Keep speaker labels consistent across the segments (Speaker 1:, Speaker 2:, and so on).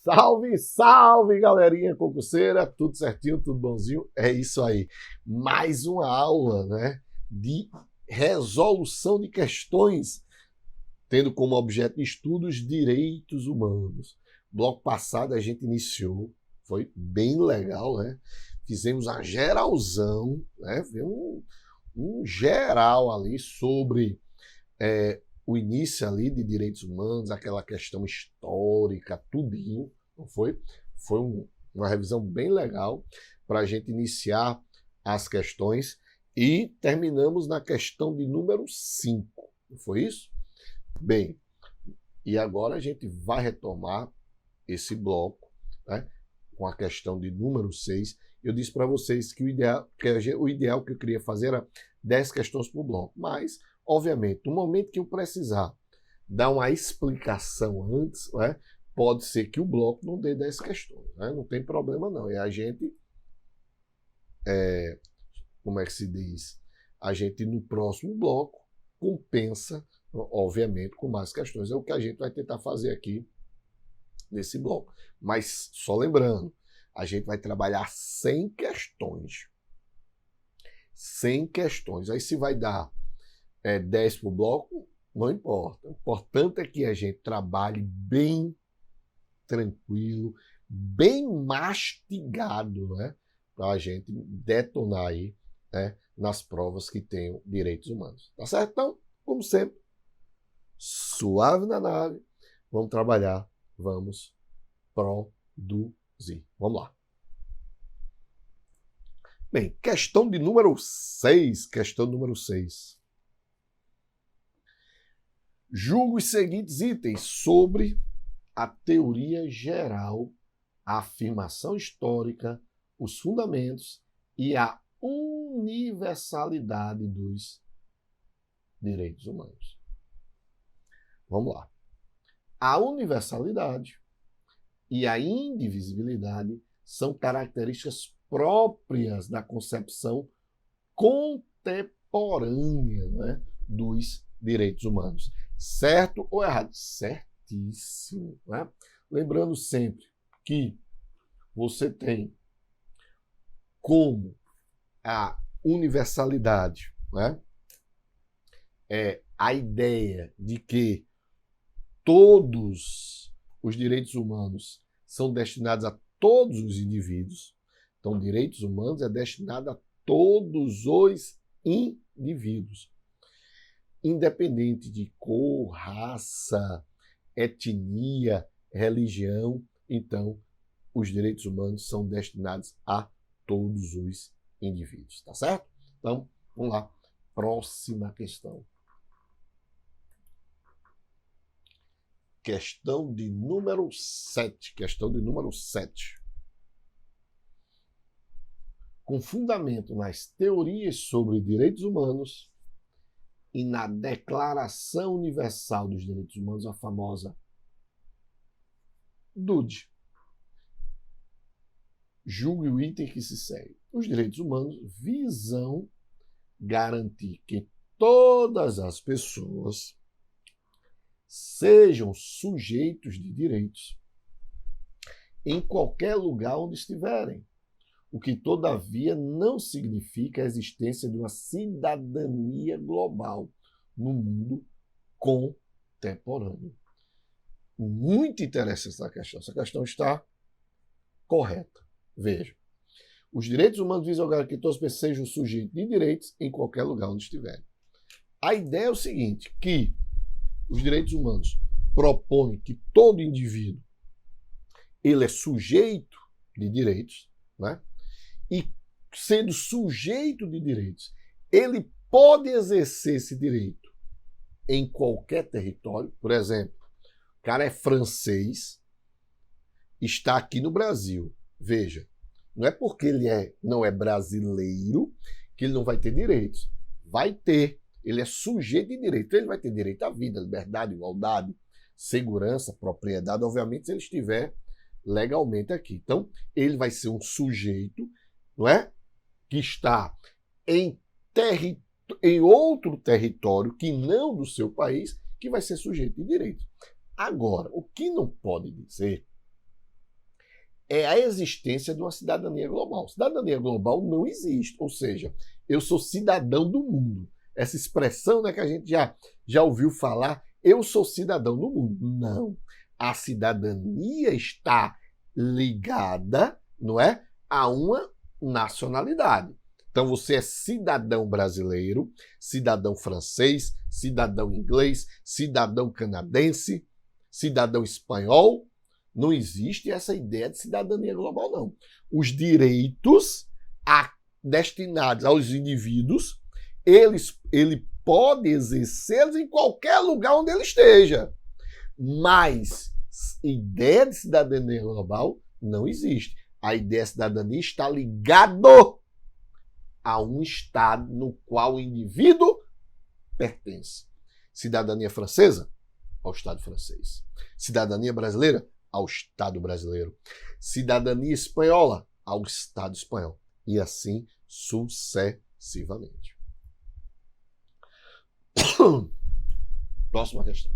Speaker 1: Salve, salve, galerinha concurseira, tudo certinho, tudo bonzinho? É isso aí, mais uma aula, né, de resolução de questões, tendo como objeto de estudo os direitos humanos. Bloco passado a gente iniciou, foi bem legal, né? Fizemos a geralzão, né? Um geral ali sobre o início ali de direitos humanos, aquela questão histórica, tudinho, não foi? Foi uma revisão bem legal para a gente iniciar as questões e terminamos na questão de número 5, não foi isso? Bem, e agora a gente vai retomar esse bloco, né, com a questão de número 6. Eu disse para vocês que o ideal que eu queria fazer era 10 questões por bloco, mas obviamente, no momento que eu precisar dar uma explicação antes, né, pode ser que o bloco não dê 10 questões. Né? Não tem problema não. E a gente, como é que se diz? A gente no próximo bloco compensa, obviamente, com mais questões. É o que a gente vai tentar fazer aqui nesse bloco. Mas só lembrando, a gente vai trabalhar 100 questões. 100 questões. Aí se vai dar 10 por bloco, não importa. O importante é que a gente trabalhe bem tranquilo, bem mastigado, né? Para a gente detonar aí, né, nas provas que tenham direitos humanos. Tá certo? Então, como sempre, suave na nave, vamos trabalhar, vamos produzir. Vamos lá. Bem, questão de número 6. Questão número 6. Julgo os seguintes itens sobre a teoria geral, a afirmação histórica, os fundamentos e a universalidade dos direitos humanos. Vamos lá. A universalidade e a indivisibilidade são características próprias da concepção contemporânea, né, dos direitos humanos. Certo ou errado? Certíssimo. Né? Lembrando sempre que você tem como a universalidade, né, a ideia de que todos os direitos humanos são destinados a todos os indivíduos. Então, direitos humanos é destinado a todos os indivíduos, independente de cor, raça, etnia, religião. Então, os direitos humanos são destinados a todos os indivíduos, tá certo? Então, vamos lá. Próxima questão. Questão de número 7. Questão de número 7. Com fundamento nas teorias sobre direitos humanos e na Declaração Universal dos Direitos Humanos, a famosa DUD. Julgue o item que se segue. Os direitos humanos visam garantir que todas as pessoas sejam sujeitos de direitos em qualquer lugar onde estiverem, o que, todavia, não significa a existência de uma cidadania global no mundo contemporâneo. Muito interessante essa questão. Essa questão está correta. Veja. Os direitos humanos visam garantir que todas as pessoas sejam sujeitos de direitos em qualquer lugar onde estiverem. A ideia é o seguinte, que os direitos humanos propõem que todo indivíduo ele é sujeito de direitos, né? E sendo sujeito de direitos, ele pode exercer esse direito em qualquer território. Por exemplo, o cara é francês, está aqui no Brasil. Veja, não é porque ele não é brasileiro que ele não vai ter direitos. Vai ter. Ele é sujeito de direito. Ele vai ter direito à vida, liberdade, igualdade, segurança, propriedade, obviamente, se ele estiver legalmente aqui. Então, ele vai ser um sujeito, não é, que está em outro território que não do seu país, que vai ser sujeito de direito. Agora, o que não pode dizer é a existência de uma cidadania global. Cidadania global não existe, ou seja, eu sou cidadão do mundo. Essa expressão, né, que a gente já ouviu falar, eu sou cidadão do mundo. Não. A cidadania está ligada, não é, a uma nacionalidade. Então você é cidadão brasileiro, cidadão francês, cidadão inglês, cidadão canadense, cidadão espanhol. Não existe essa ideia de cidadania global, não. Os direitos destinados aos indivíduos, ele pode exercê-los em qualquer lugar onde ele esteja. Mas ideia de cidadania global não existe. A ideia de cidadania está ligado a um estado no qual o indivíduo pertence. Cidadania francesa? Ao Estado francês. Cidadania brasileira? Ao Estado brasileiro. Cidadania espanhola? Ao Estado espanhol. E assim sucessivamente. Próxima questão.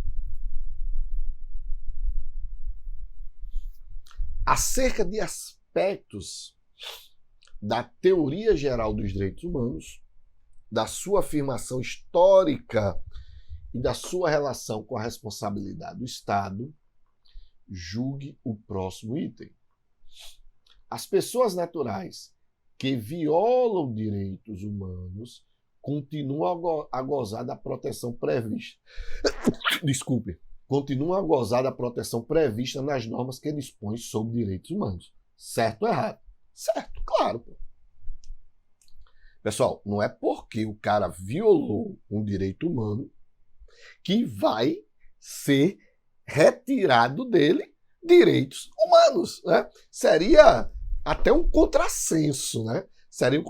Speaker 1: Acerca de aspectos da teoria geral dos direitos humanos, da sua afirmação histórica e da sua relação com a responsabilidade do Estado, julgue o próximo item. As pessoas naturais que violam direitos humanos continuam a gozar da proteção prevista. Continuam a gozar da proteção prevista nas normas que dispõem sobre direitos humanos. Certo ou errado? Certo, claro. Pô. Pessoal, não é porque o cara violou um direito humano que vai ser retirado dele direitos humanos, né? Seria até um contrassenso, né? Seria,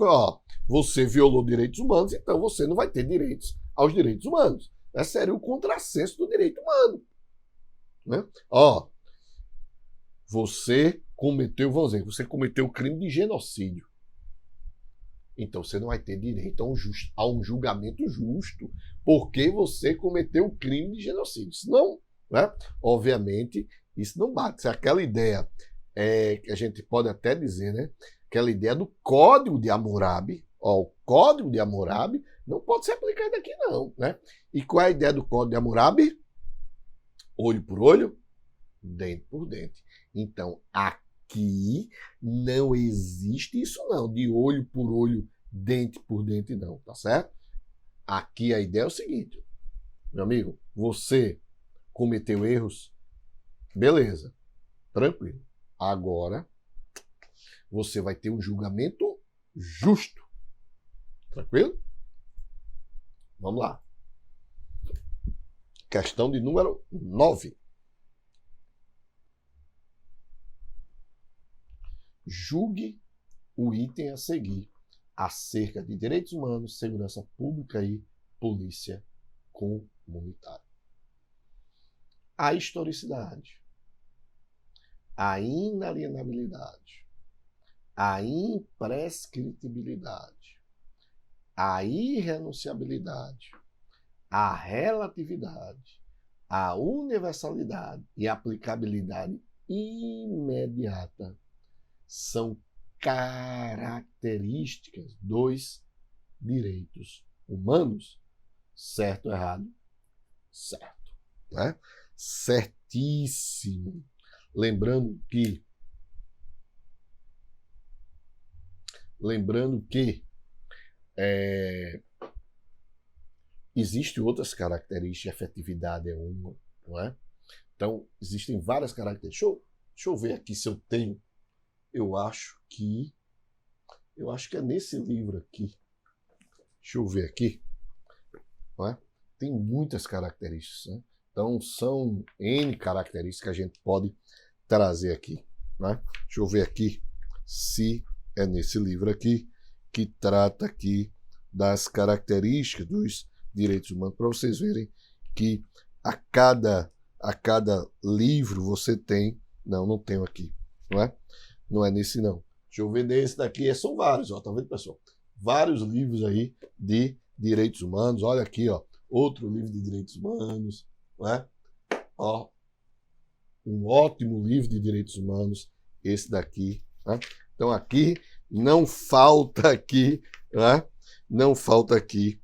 Speaker 1: você violou direitos humanos, então você não vai ter direitos aos direitos humanos. Seria o contrassenso do direito humano, né? Você cometeu, vamos dizer, você cometeu o crime de genocídio. Então você não vai ter direito a um julgamento justo porque você cometeu o crime de genocídio. Isso não, né? Obviamente, isso não bate. Se aquela ideia que a gente pode até dizer, né? Aquela ideia do Código de Hammurabi, o Código de Hammurabi não pode ser aplicado aqui não, né? E qual é a ideia do Código de Hammurabi? Olho por olho, dente por dente. Então, aqui não existe isso não, de olho por olho, dente por dente não, tá certo? Aqui a ideia é o seguinte, meu amigo, você cometeu erros, beleza, tranquilo. Agora, você vai ter um julgamento justo, tranquilo? Vamos lá. Questão de número 9. Julgue o item a seguir acerca de direitos humanos, segurança pública e polícia comunitária. A historicidade, a inalienabilidade, a imprescritibilidade, a irrenunciabilidade, a relatividade, a universalidade e a aplicabilidade imediata são características dos direitos humanos. Certo ou errado? Certo. Né? Certíssimo. Lembrando que existem outras características, efetividade é uma, não é? Então, existem várias características. Deixa eu ver aqui se eu tenho. Eu acho que é nesse livro aqui. Deixa eu ver aqui. Não é? Tem muitas características, né? Então, são N características que a gente pode trazer aqui. Né? Deixa eu ver aqui se é nesse livro aqui que trata aqui das características dos direitos humanos, para vocês verem que a cada livro você tem... Não tenho aqui, não é? Não é nesse não. Deixa eu ver nesse daqui, são vários, ó, tá vendo, pessoal? Vários livros aí de direitos humanos. Olha aqui, ó, outro livro de direitos humanos, não é? Ó, um ótimo livro de direitos humanos. esse daqui. Né? Então aqui não falta aqui, né? Não falta aqui,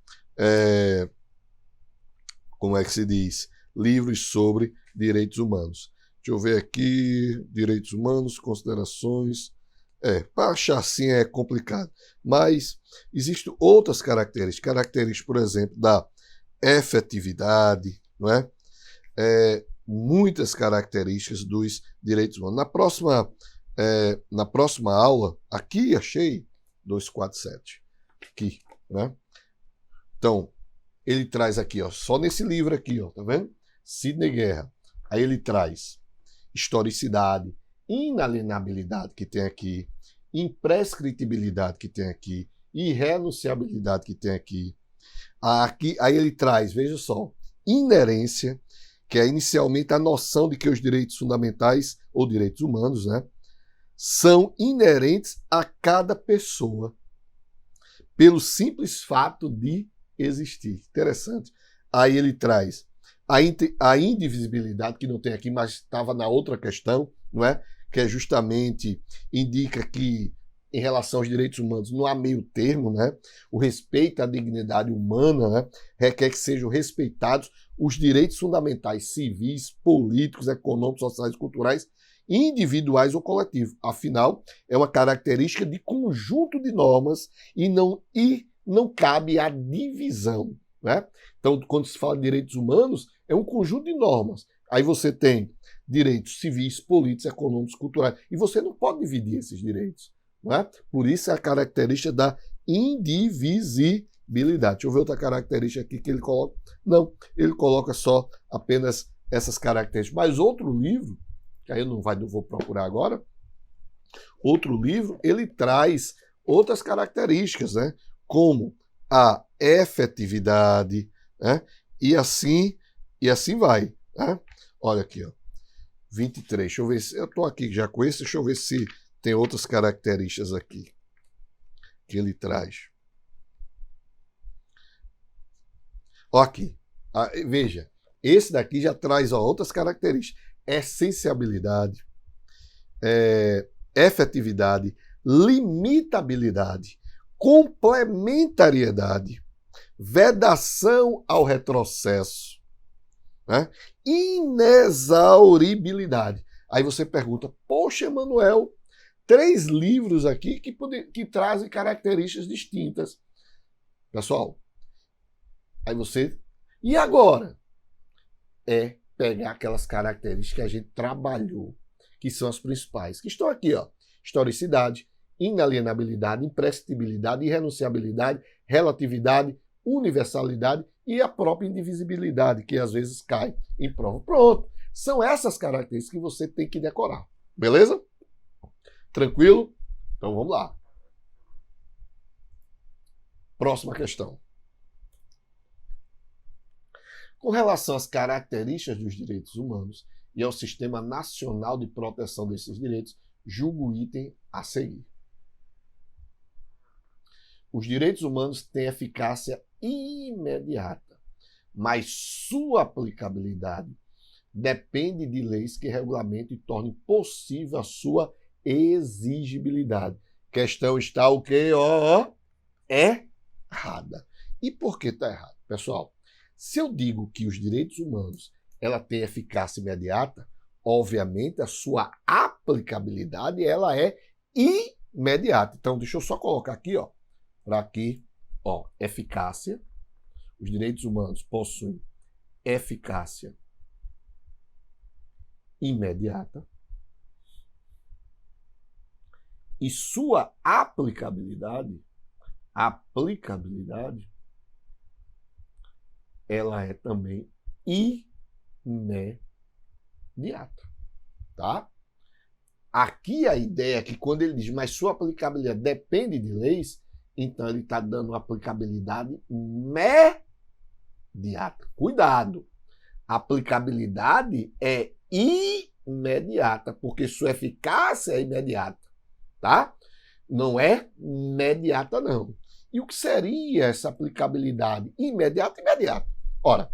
Speaker 1: como é que se diz? Livros sobre direitos humanos. Deixa eu ver aqui, direitos humanos, considerações. Para achar assim é complicado. Mas existem outras características, por exemplo, da efetividade, não é? Muitas características dos direitos humanos. Na próxima aula, aqui achei 247, aqui, né? Então, ele traz aqui, ó, só nesse livro aqui, ó, tá vendo? Sidney Guerra. Aí ele traz historicidade, inalienabilidade, que tem aqui, imprescritibilidade, que tem aqui, irrenunciabilidade, que tem aqui. Aí ele traz, veja só, inerência, que é inicialmente a noção de que os direitos fundamentais, ou direitos humanos, né, são inerentes a cada pessoa, pelo simples fato de existir. Interessante. Aí ele traz a indivisibilidade, que não tem aqui, mas estava na outra questão, não é? Que é justamente, indica que em relação aos direitos humanos não há meio termo, né? O respeito à dignidade humana, né, requer que sejam respeitados os direitos fundamentais civis, políticos, econômicos, sociais e culturais, individuais ou coletivos. Afinal, é uma característica de conjunto de normas e não cabe a divisão, né? Então, quando se fala de direitos humanos, é um conjunto de normas. Aí você tem direitos civis, políticos, econômicos, culturais, e você não pode dividir esses direitos. Não é? Por isso é a característica da indivisibilidade. Deixa eu ver outra característica aqui que ele coloca. Não, ele coloca só apenas essas características. Mas outro livro, que aí eu não vou procurar agora, outro livro, ele traz outras características, né? Como a efetividade, né? E assim vai. Né? Olha aqui, ó, 23. Deixa eu ver se eu estou aqui já com esse, deixa eu ver se tem outras características aqui que ele traz. Ó, aqui. Veja, esse daqui já traz outras características. Essenciabilidade, efetividade, limitabilidade, complementariedade, vedação ao retrocesso, né? Inexauribilidade. Aí você pergunta, poxa, Emanuel, 3 livros aqui que trazem características distintas. Pessoal, aí você... E agora? É pegar aquelas características que a gente trabalhou, que são as principais, que estão aqui, ó. Historicidade, inalienabilidade, imprescritibilidade, irrenunciabilidade, relatividade, universalidade e a própria indivisibilidade, que às vezes cai em prova. Pronto. São essas características que você tem que decorar. Beleza? Tranquilo? Então vamos lá. Próxima questão. Com relação às características dos direitos humanos e ao Sistema Nacional de Proteção desses Direitos, julgo o item a seguir. Os direitos humanos têm eficácia imediata, mas sua aplicabilidade depende de leis que regulamentem e tornem possível a sua exigibilidade. Questão está o quê? Errada. E por que está errado? Pessoal, se eu digo que os direitos humanos ela tem eficácia imediata, obviamente a sua aplicabilidade ela é imediata. Então, deixa eu só colocar aqui, ó, para aqui, ó, eficácia. Os direitos humanos possuem eficácia imediata e sua aplicabilidade ela é também imediata, tá? Aqui a ideia é que quando ele diz, mas sua aplicabilidade depende de leis, então ele está dando uma aplicabilidade imediata. Cuidado! A aplicabilidade é imediata, porque sua eficácia é imediata, tá? Não é imediata, não. E o que seria essa aplicabilidade imediata? Imediata. Ora,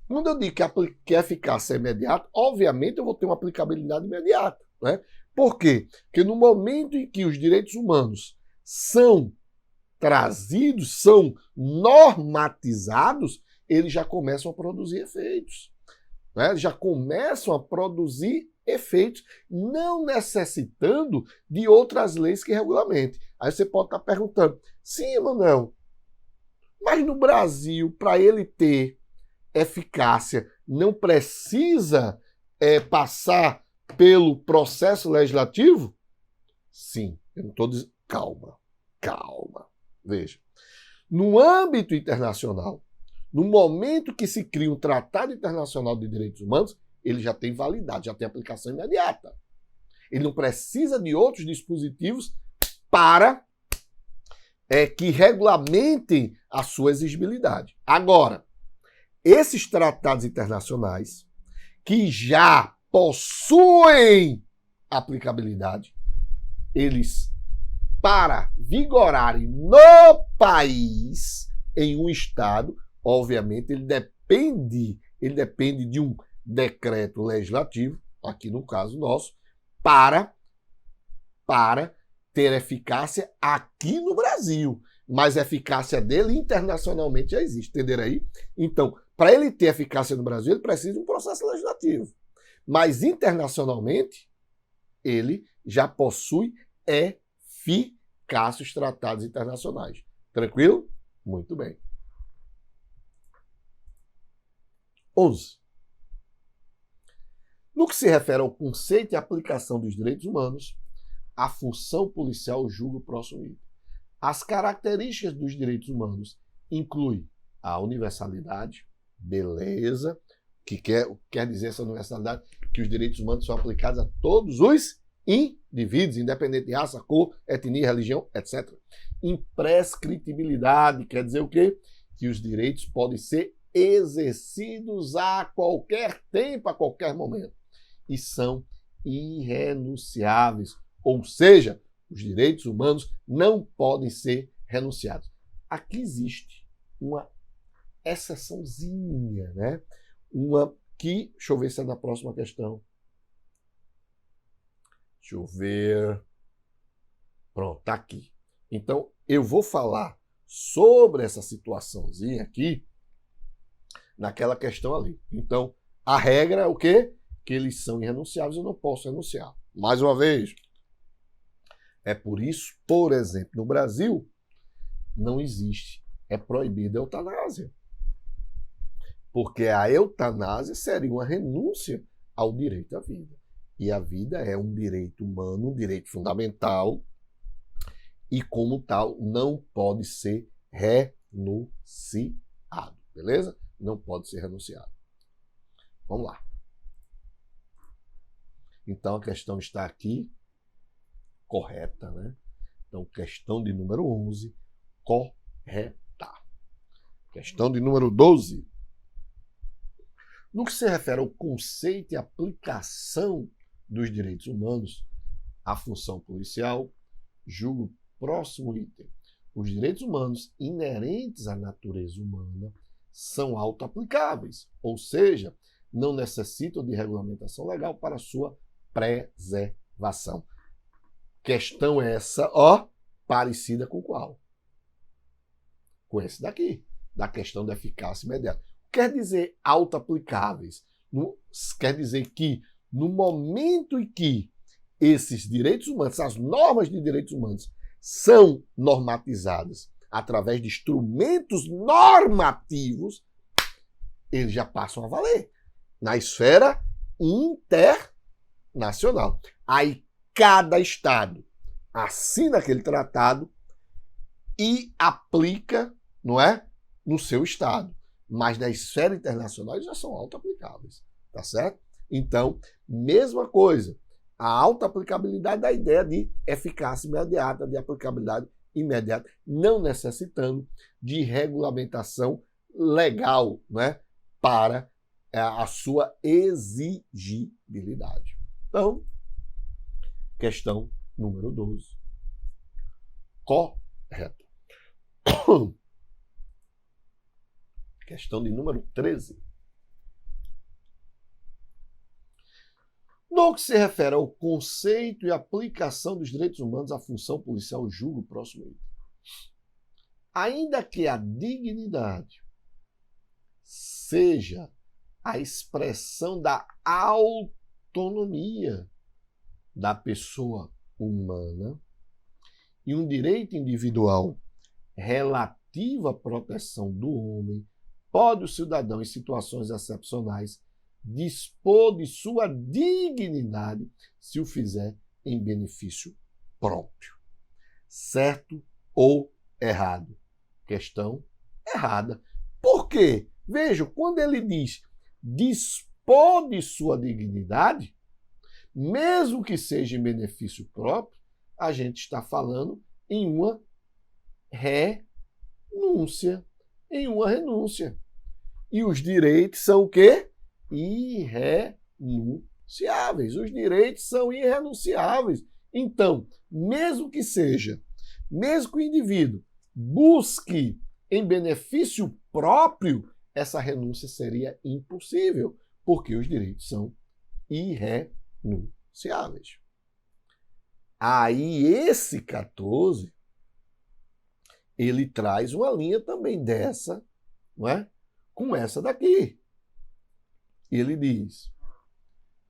Speaker 1: quando eu digo que a eficácia é imediata, obviamente eu vou ter uma aplicabilidade imediata, né? Por quê? Porque no momento em que os direitos humanos são trazidos, são normatizados, eles já começam a produzir efeitos. Né? Já começam a produzir efeitos, não necessitando de outras leis que regulamentem. Aí você pode estar perguntando, sim, Emanuel, mas no Brasil, para ele ter eficácia, não precisa passar pelo processo legislativo? Sim, eu não estou dizendo... Calma. Veja, no âmbito internacional, no momento que se cria um Tratado Internacional de Direitos Humanos, ele já tem validade, já tem aplicação imediata. Ele não precisa de outros dispositivos para que regulamentem a sua exigibilidade. Agora, esses tratados internacionais que já possuem aplicabilidade, eles, para vigorarem no país, em um estado, obviamente, ele depende de um decreto legislativo, aqui no caso nosso, para ter eficácia aqui no Brasil. Mas a eficácia dele internacionalmente já existe, entenderam aí? Então, para ele ter eficácia no Brasil, ele precisa de um processo legislativo. Mas internacionalmente, ele já possui eficácia os tratados internacionais. Tranquilo? Muito bem. 11. No que se refere ao conceito e aplicação dos direitos humanos, a função policial julga o próximo item. As características dos direitos humanos incluem a universalidade, beleza, que quer dizer essa universalidade, que os direitos humanos são aplicados a todos os indivíduos, independente de raça, cor, etnia, religião, etc. Imprescritibilidade, quer dizer o quê? Que os direitos podem ser exercidos a qualquer tempo, a qualquer momento. E são irrenunciáveis. Ou seja, os direitos humanos não podem ser renunciados. Aqui existe uma exceçãozinha, né? Deixa eu ver se é na próxima questão. Deixa eu ver. Pronto, tá aqui. Então, eu vou falar sobre essa situaçãozinha aqui naquela questão ali. Então, a regra é o quê? Que eles são irrenunciáveis, eu não posso renunciar. Mais uma vez, é por isso, por exemplo, no Brasil, não existe, é proibida a eutanásia. Porque a eutanásia seria uma renúncia ao direito à vida. E a vida é um direito humano, um direito fundamental, e como tal, não pode ser renunciado. Beleza? Não pode ser renunciado. Vamos lá. Então, a questão está aqui correta, né? Então, questão de número 11, correta. Questão de número 12. No que se refere ao conceito e aplicação dos direitos humanos, a função policial, julga o próximo item. Os direitos humanos inerentes à natureza humana são auto-aplicáveis, ou seja, não necessitam de regulamentação legal para sua preservação. Questão essa, parecida com qual? Com esse daqui, da questão da eficácia imediata. Quer dizer auto-aplicáveis? Quer dizer que no momento em que esses direitos humanos, as normas de direitos humanos, são normatizadas através de instrumentos normativos, eles já passam a valer na esfera internacional. Aí cada estado assina aquele tratado e aplica, não é, no seu estado. Mas na esfera internacional eles já são auto-aplicáveis, tá certo? Então, mesma coisa, a auto-aplicabilidade da ideia de eficácia imediata, de aplicabilidade imediata, não necessitando de regulamentação legal, né, para a sua exigibilidade. Então, questão número 12. Correto. Questão de número 13. No que se refere ao conceito e aplicação dos direitos humanos à função policial, julgo o próximo item. Ainda que a dignidade seja a expressão da autonomia da pessoa humana e um direito individual relativo à proteção do homem, pode o cidadão, em situações excepcionais, dispor de sua dignidade se o fizer em benefício próprio. Certo ou errado? Questão errada. Por quê? Vejam, quando ele diz dispor de sua dignidade, mesmo que seja em benefício próprio, a gente está falando em uma renúncia. E os direitos são o quê? Irrenunciáveis. Os direitos são irrenunciáveis. Então, mesmo que o indivíduo busque em benefício próprio, essa renúncia seria impossível, porque os direitos são irrenunciáveis. Aí esse 14, ele traz uma linha também dessa, não é? Com essa daqui. Ele diz,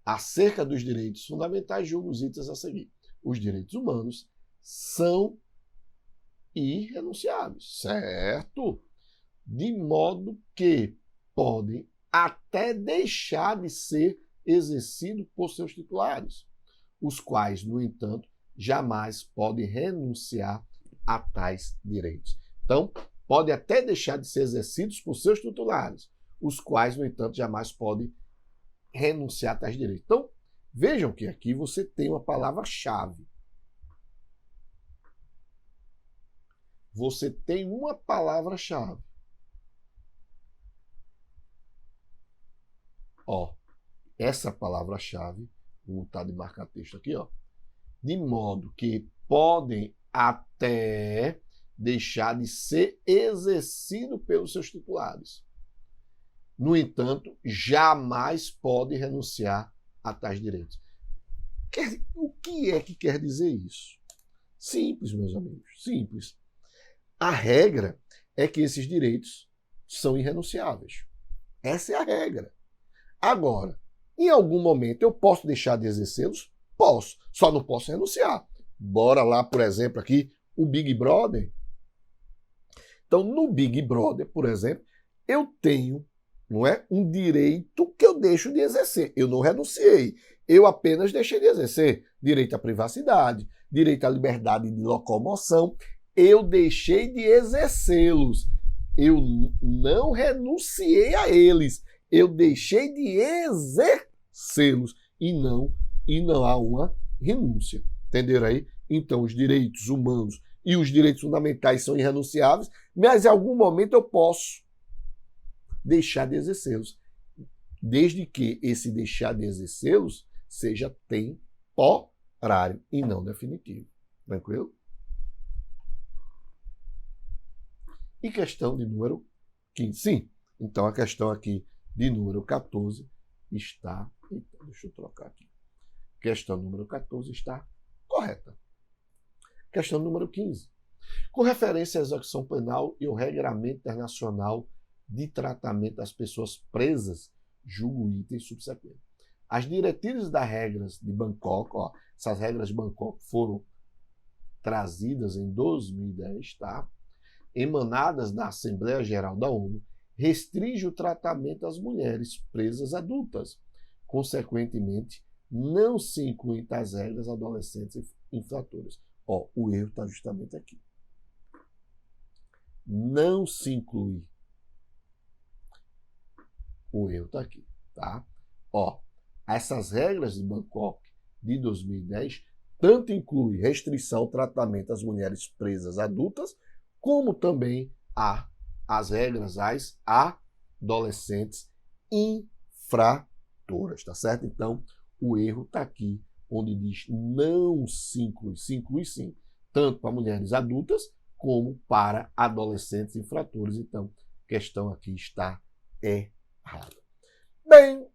Speaker 1: acerca dos direitos fundamentais, julgo os itens a seguir. Os direitos humanos são irrenunciáveis, certo? De modo que podem até deixar de ser exercidos por seus titulares, os quais, no entanto, jamais podem renunciar a tais direitos. Então, podem até deixar de ser exercidos por seus titulares, os quais, no entanto, jamais podem renunciar a tais direitos. Então, vejam que aqui você tem uma palavra-chave. Você tem uma palavra-chave. Ó, essa palavra-chave, vou botar de marcar texto aqui, ó. De modo que podem até deixar de ser exercido pelos seus titulares. No entanto, jamais podem renunciar a tais direitos. O que é que quer dizer isso? Simples, meus amigos, simples. A regra é que esses direitos são irrenunciáveis. Essa é a regra. Agora, em algum momento eu posso deixar de exercê-los? Posso, só não posso renunciar. Bora lá, por exemplo, aqui, o Big Brother. Então, no Big Brother, por exemplo, eu tenho, não é, um direito que eu deixo de exercer. Eu não renunciei, eu apenas deixei de exercer. Direito à privacidade, direito à liberdade de locomoção, eu deixei de exercê-los. Eu não renunciei a eles, eu deixei de exercê-los e não há uma renúncia. Entenderam aí? Então, os direitos humanos e os direitos fundamentais são irrenunciáveis, mas em algum momento eu posso deixar de exercê-los, desde que esse deixar de exercê-los seja temporário e não definitivo. Tranquilo? E questão de número 15. Sim, então a questão aqui de número 14 está... Eita, deixa eu trocar aqui. Questão número 14 está correta. Questão número 15. Com referência à execução penal e ao regramento internacional de tratamento das pessoas presas, julgo o item subsequente. As diretrizes das regras de Bangkok, ó, essas regras de Bangkok foram trazidas em 2010, tá? Emanadas da Assembleia Geral da ONU, restringe o tratamento das mulheres presas adultas. Consequentemente, não se incluem tais regras adolescentes infratoras. Ó, o erro está justamente aqui. Não se inclui. O erro está aqui, tá? Ó, essas regras de Bangkok de 2010 tanto inclui restrição ao tratamento das mulheres presas adultas, como também as regras às adolescentes infratoras, tá certo? Então, o erro está aqui, onde diz não se inclui. Se inclui sim, tanto para mulheres adultas como para adolescentes infratores. Então, a questão aqui está errada. Bem,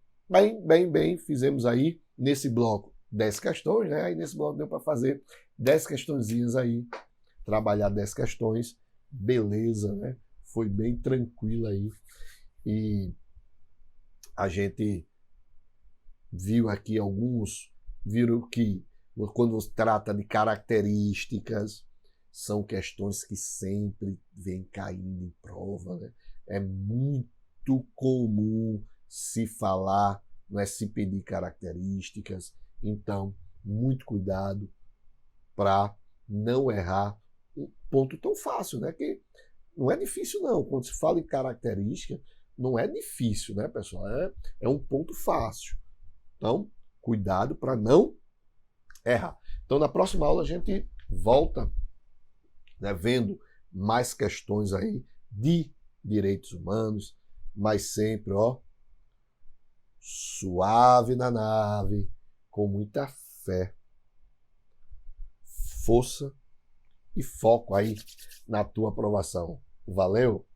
Speaker 1: bem, fizemos aí nesse bloco 10 questões, né? Aí nesse bloco deu para fazer 10 questõezinhas aí, trabalhar 10 questões, beleza, né? Foi bem tranquilo aí. E a gente viu aqui viram que quando se trata de características, são questões que sempre vêm caindo em prova, né? É muito comum se falar, não é, se pedir características. Então, muito cuidado para não errar um ponto tão fácil, né? Que não é difícil, não. Quando se fala em característica, não é difícil, né, pessoal? É um ponto fácil. Então, cuidado para não errar. Então, na próxima aula, a gente volta, né, vendo mais questões aí de direitos humanos, mas sempre, ó, suave na nave, com muita fé, força e foco aí na tua aprovação. Valeu!